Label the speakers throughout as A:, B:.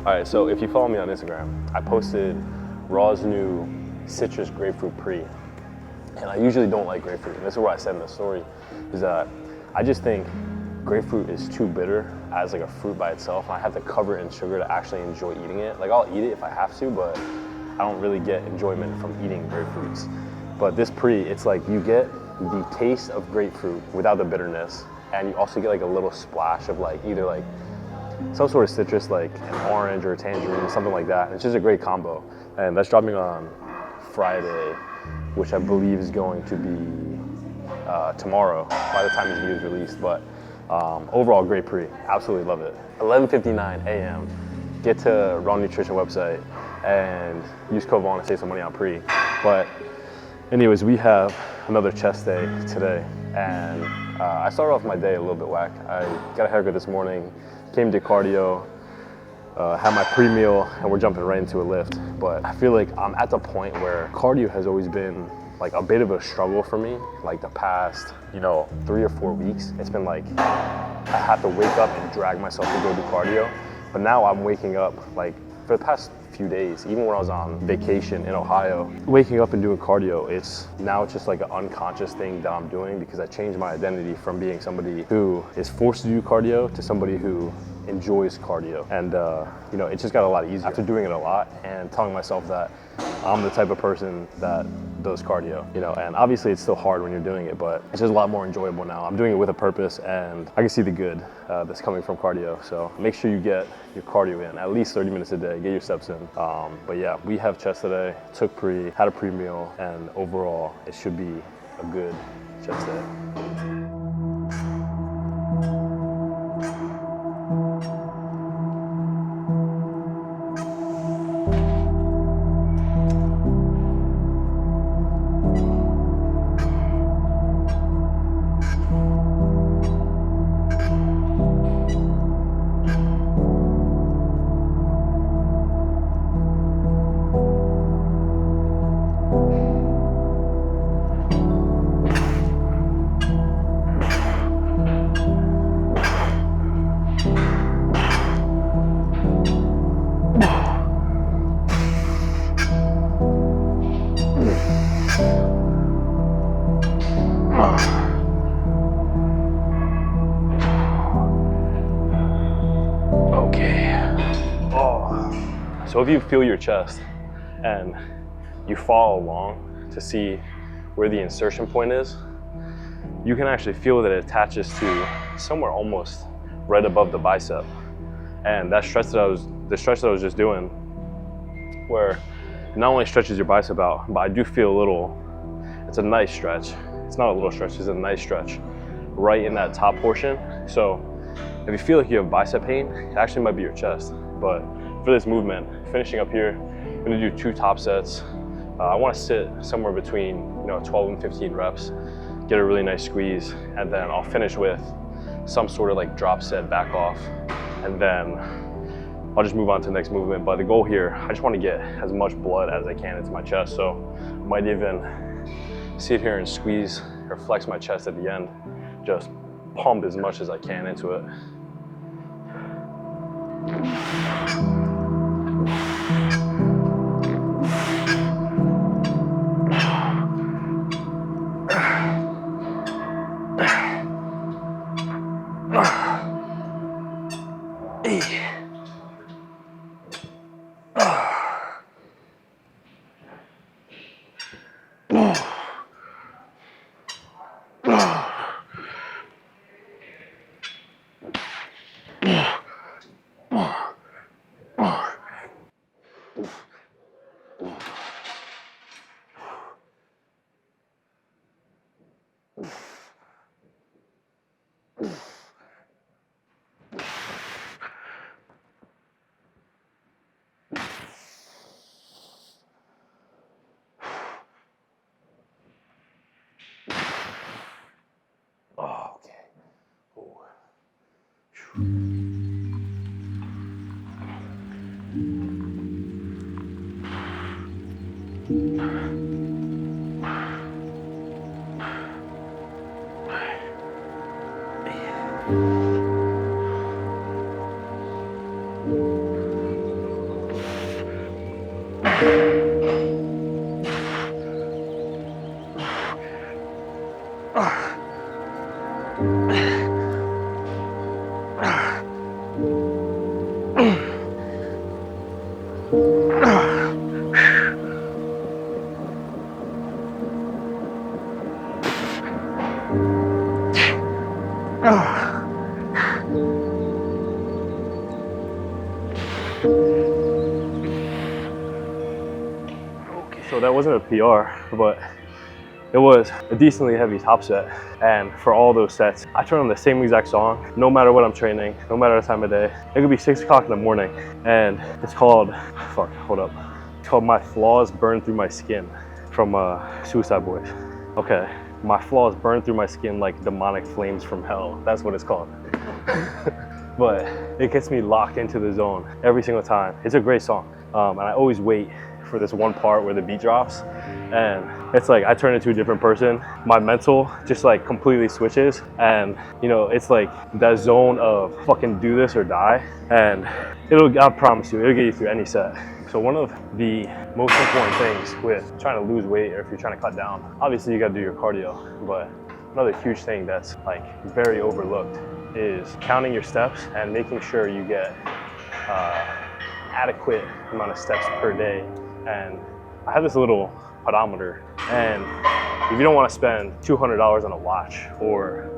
A: All right, so if you follow me on Instagram, I posted Raw's new citrus grapefruit pre. And I usually don't like grapefruit. And this is what I said in the story, is that I just think grapefruit is too bitter as like a fruit by itself. I have to cover it in sugar to actually enjoy eating it. Like I'll eat it if I have to, but I don't really get enjoyment from eating grapefruits. But this pre, it's like you get the taste of grapefruit without the bitterness. And you also get like a little splash of like either like some sort of citrus, like an orange or a tangerine, something like that. It's just a great combo. And that's dropping on Friday, which I believe is going to be tomorrow by the time this video is released. But overall, great pre. Absolutely love it. 11:59 a.m. Get to Raw Nutrition website and use code VAUGHN and save some money on pre. But anyways, we have another chest day today. And I started off my day a little bit whack. I got a haircut this morning, came to cardio, had my pre-meal, and we're jumping right into a lift. But I feel like I'm at the point where cardio has always been like a bit of a struggle for me. Like the past, 3 or 4 weeks, it's been like I have to wake up and drag myself to go do cardio. But now I'm waking up like for the past few days, even when I was on vacation in Ohio, waking up and doing cardio, it's just like an unconscious thing that I'm doing because I changed my identity from being somebody who is forced to do cardio to somebody who enjoys cardio. And it just got a lot easier after doing it a lot and telling myself that I'm the type of person that does cardio, and obviously it's still hard when you're doing it, but it's just a lot more enjoyable now. I'm doing it with a purpose and I can see the good that's coming from cardio. So make sure you get your cardio in at least 30 minutes a day, get your steps in. But yeah, we have chest today, took pre, had a pre-meal, and overall it should be a good chest day. So if you feel your chest and you follow along to see where the insertion point is, you can actually feel that it attaches to somewhere almost right above the bicep. And that stretch that I was just doing, where it not only stretches your bicep out, but I do feel it's a nice stretch. It's not a little stretch, it's a nice stretch right in that top portion. So if you feel like you have bicep pain, it actually might be your chest. But for this movement, finishing up here, I'm gonna do 2 top sets. I wanna sit somewhere between 12 and 15 reps, get a really nice squeeze, and then I'll finish with some sort of like drop set back off, and then I'll just move on to the next movement. But the goal here, I just wanna get as much blood as I can into my chest, so I might even sit here and squeeze or flex my chest at the end, just pump as much as I can into it. So that wasn't a PR, but it was a decently heavy top set. And for all those sets, I turn on the same exact song, no matter what I'm training, no matter the time of day. It could be 6 o'clock in the morning, and it's called, it's called My Flaws Burn Through My Skin from Suicide Boys. Okay, my flaws burn through my skin like demonic flames from hell. That's what it's called. But it gets me locked into the zone every single time. It's a great song. And I always wait for this one part where the beat drops, and it's like I turn into a different person. My mental just like completely switches, and you know, it's like that zone of fucking do this or die, and I promise you, it'll get you through any set. So one of the most important things with trying to lose weight, or if you're trying to cut down, obviously you got to do your cardio, but another huge thing that's like very overlooked is counting your steps and making sure you get adequate amount of steps per day. And I have this little pedometer, and if you don't want to spend $200 on a watch or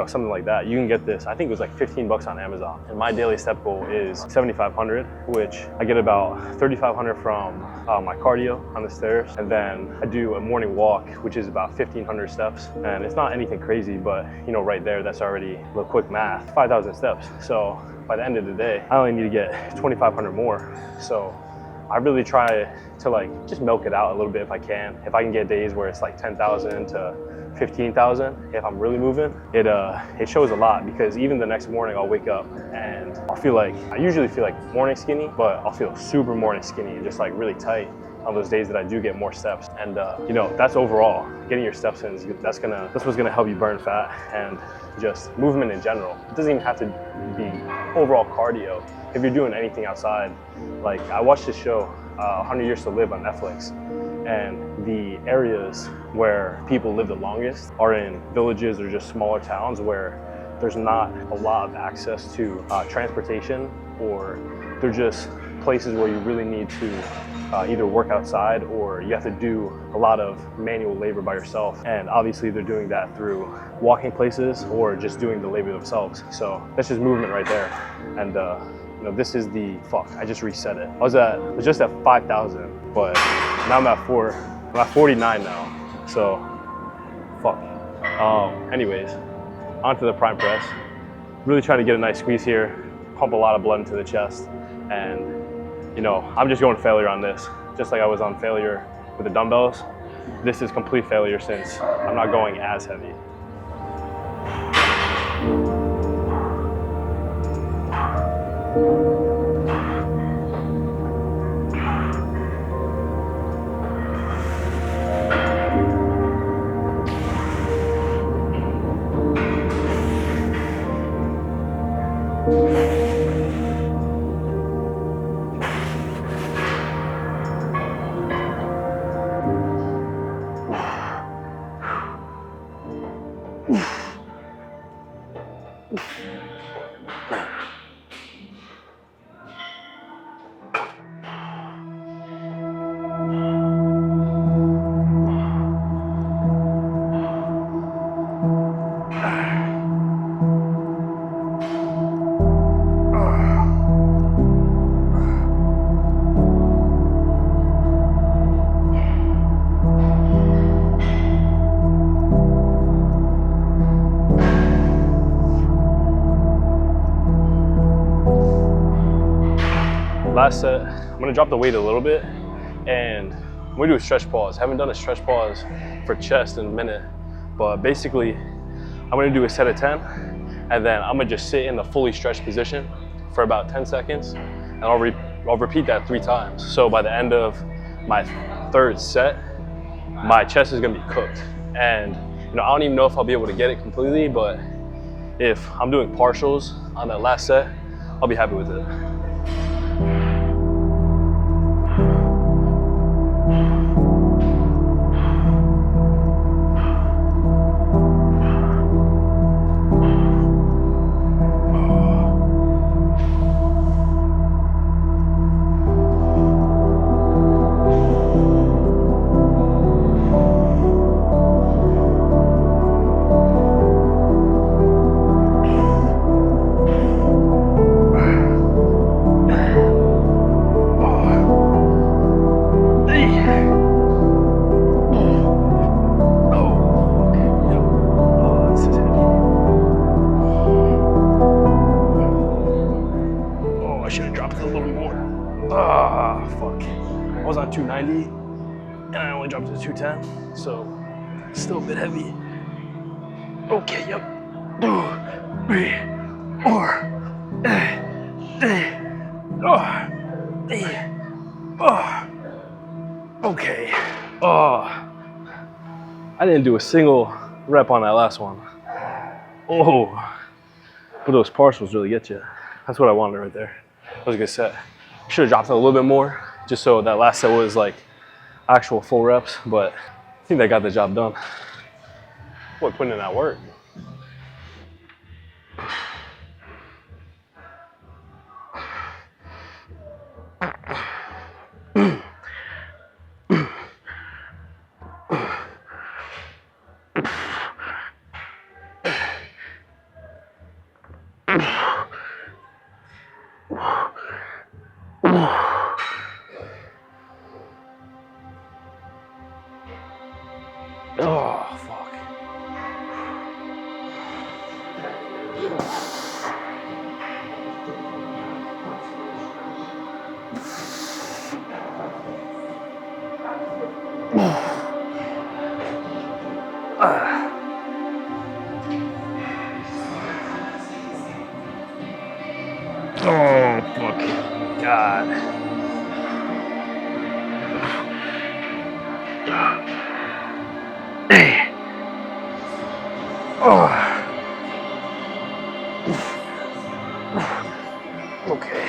A: something like that, you can get this. I think it was like 15 bucks on Amazon. And my daily step goal is 7,500, which I get about 3,500 from my cardio on the stairs. And then I do a morning walk, which is about 1,500 steps. And it's not anything crazy, but right there, that's already a little quick math, 5,000 steps. So by the end of the day, I only need to get 2,500 more. So I really try to like just milk it out a little bit if I can. If I can get days where it's like 10,000 to 15,000, if I'm really moving, it shows a lot, because even the next morning I'll wake up and I usually feel like morning skinny, but I'll feel super morning skinny and just like really tight on those days that I do get more steps. And that's overall, getting your steps in, that's what's gonna help you burn fat and just movement in general. It doesn't even have to be overall cardio. If you're doing anything outside, like I watched this show, 100 Years to Live on Netflix, and the areas where people live the longest are in villages or just smaller towns where there's not a lot of access to transportation, or they're just places where you really need to either work outside or you have to do a lot of manual labor by yourself. And obviously they're doing that through walking places or just doing the labor themselves. So that's just movement right there. And this is I just reset it. I was just at 5,000, but now I'm at 49 now. So fuck. Anyways, onto the prime press. Really trying to get a nice squeeze here, pump a lot of blood into the chest, and I'm just going failure on this. Just like I was on failure with the dumbbells, this is complete failure since I'm not going as heavy. Last set, I'm gonna drop the weight a little bit, and I'm gonna do a stretch pause. I haven't done a stretch pause for chest in a minute, but basically I'm gonna do a set of 10, and then I'm gonna just sit in the fully stretched position for about 10 seconds, and I'll repeat that 3 times. So by the end of my 3rd set, my chest is gonna be cooked. And you know, I don't even know if I'll be able to get it completely, but if I'm doing partials on that last set, I'll be happy with it. Fuck. I was on 290 and I only dropped to 210, so still a bit heavy. Okay, yep. 2, 3, 4. Okay. I didn't do a single rep on that last one. But those partials really get you. That's what I wanted right there. That was a good set. Should have dropped it a little bit more, just so that last set was like actual full reps, but I think that got the job done. Boy, putting in that work. Oh, fuck. Oh, fuck. God. Okay.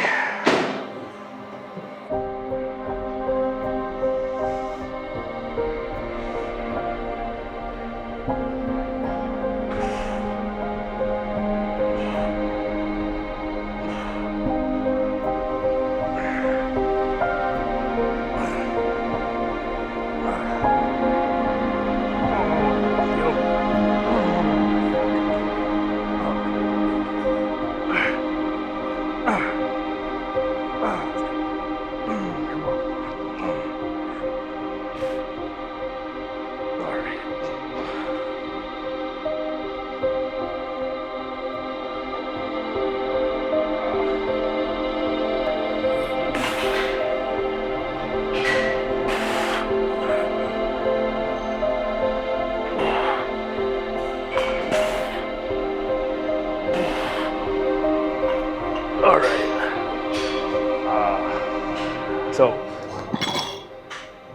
A: So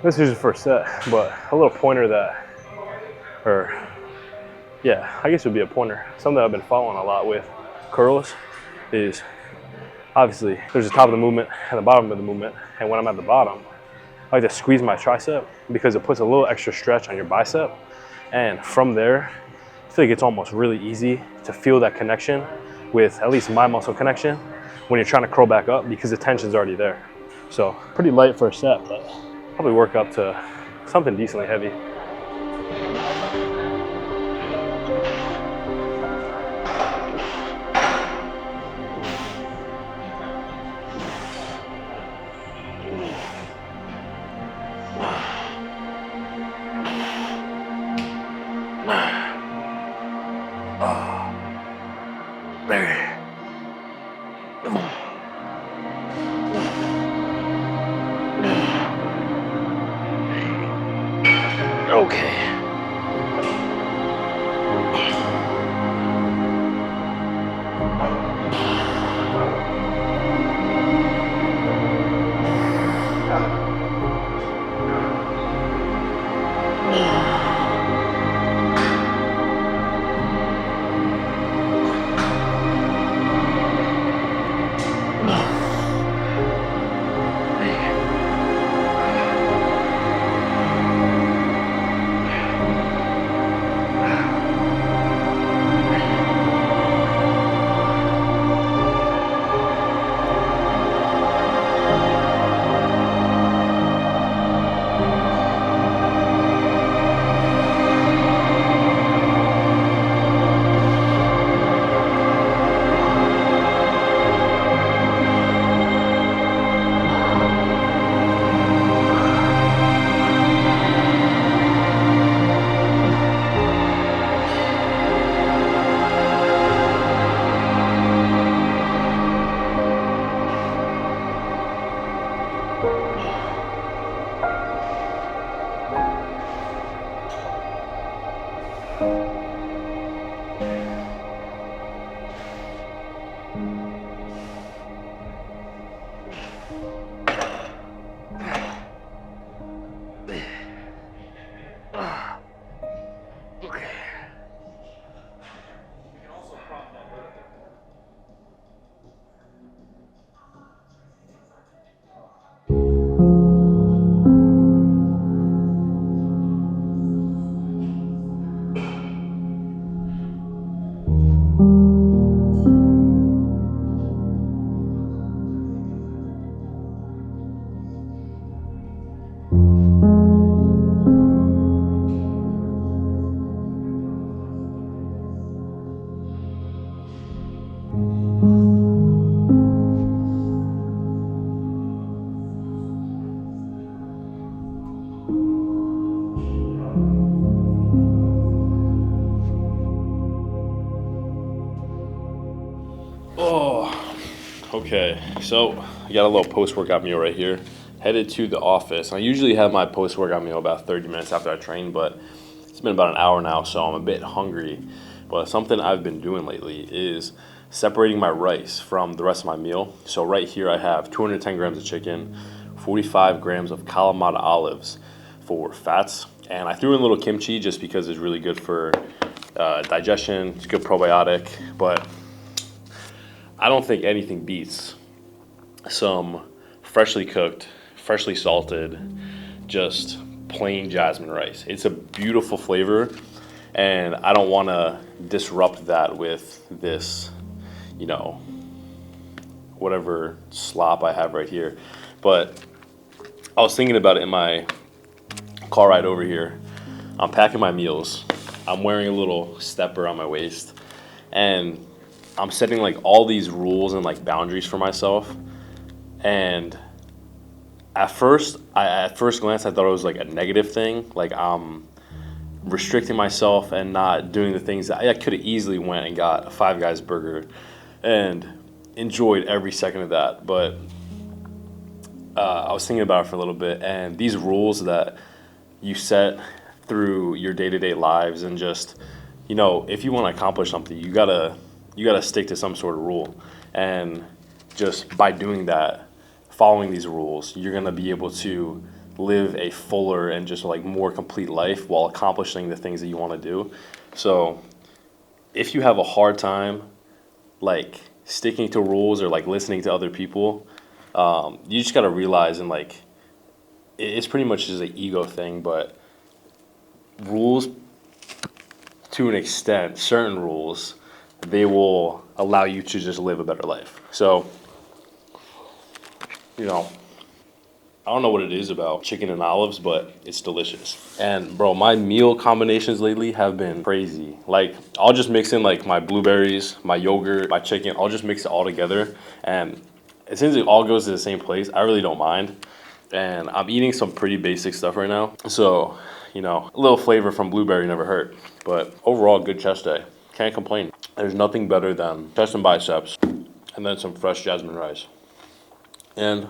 A: this is the first set, but a little pointer that, I guess it would be a pointer. Something that I've been following a lot with curls is obviously there's the top of the movement and the bottom of the movement. And when I'm at the bottom, I like to squeeze my tricep because it puts a little extra stretch on your bicep. And from there, I feel like it's almost really easy to feel that connection with at least my muscle connection when you're trying to curl back up because the tension's already there. So pretty light for a set, but probably work up to something decently heavy. Okay. Okay, so I got a little post-workout meal right here. Headed to the office. I usually have my post-workout meal about 30 minutes after I train, but it's been about an hour now, so I'm a bit hungry. But something I've been doing lately is separating my rice from the rest of my meal. So right here I have 210 grams of chicken, 45 grams of Kalamata olives for fats, and I threw in a little kimchi just because it's really good for digestion. It's a good probiotic, but I don't think anything beats some freshly cooked, freshly salted, just plain jasmine rice. It's a beautiful flavor, and I don't want to disrupt that with this, you know, whatever slop I have right here. But I was thinking about it in my car ride over here. I'm packing my meals. I'm wearing a little stepper on my waist, and I'm setting like all these rules and like boundaries for myself. And at first glance, I thought it was like a negative thing. Like I'm restricting myself and not doing the things that I could have easily went and got a Five Guys burger and enjoyed every second of that. But I was thinking about it for a little bit, and these rules that you set through your day-to-day lives, and just, you know, if you want to accomplish something, you gotta stick to some sort of rule. And just by doing that, following these rules, you're gonna be able to live a fuller and just like more complete life while accomplishing the things that you want to do. So if you have a hard time like sticking to rules or like listening to other people, you just gotta realize, and like it's pretty much just an ego thing. But rules, to an extent, certain rules, they will allow you to just live a better life. So, you know, I don't know what it is about chicken and olives, but it's delicious. And bro, my meal combinations lately have been crazy. Like, I'll just mix in like my blueberries, my yogurt, my chicken. I'll just mix it all together, and as soon as it all goes to the same place, I really don't mind. And I'm eating some pretty basic stuff right now, so you know, a little flavor from blueberry never hurt. But overall, good chest day. Can't complain. There's nothing better than chest and biceps, and then some fresh jasmine rice. And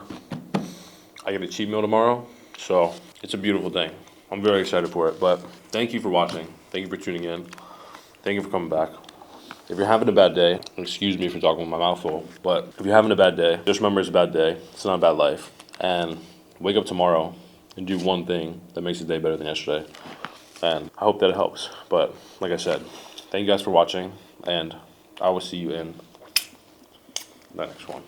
A: I get a cheat meal tomorrow, so it's a beautiful thing. I'm very excited for it. But thank you for watching. Thank you for tuning in. Thank you for coming back. If you're having a bad day, excuse me for talking with my mouth full, but if you're having a bad day, just remember it's a bad day. It's not a bad life. And wake up tomorrow and do one thing that makes the day better than yesterday. And I hope that it helps. But like I said, thank you guys for watching, and I will see you in the next one.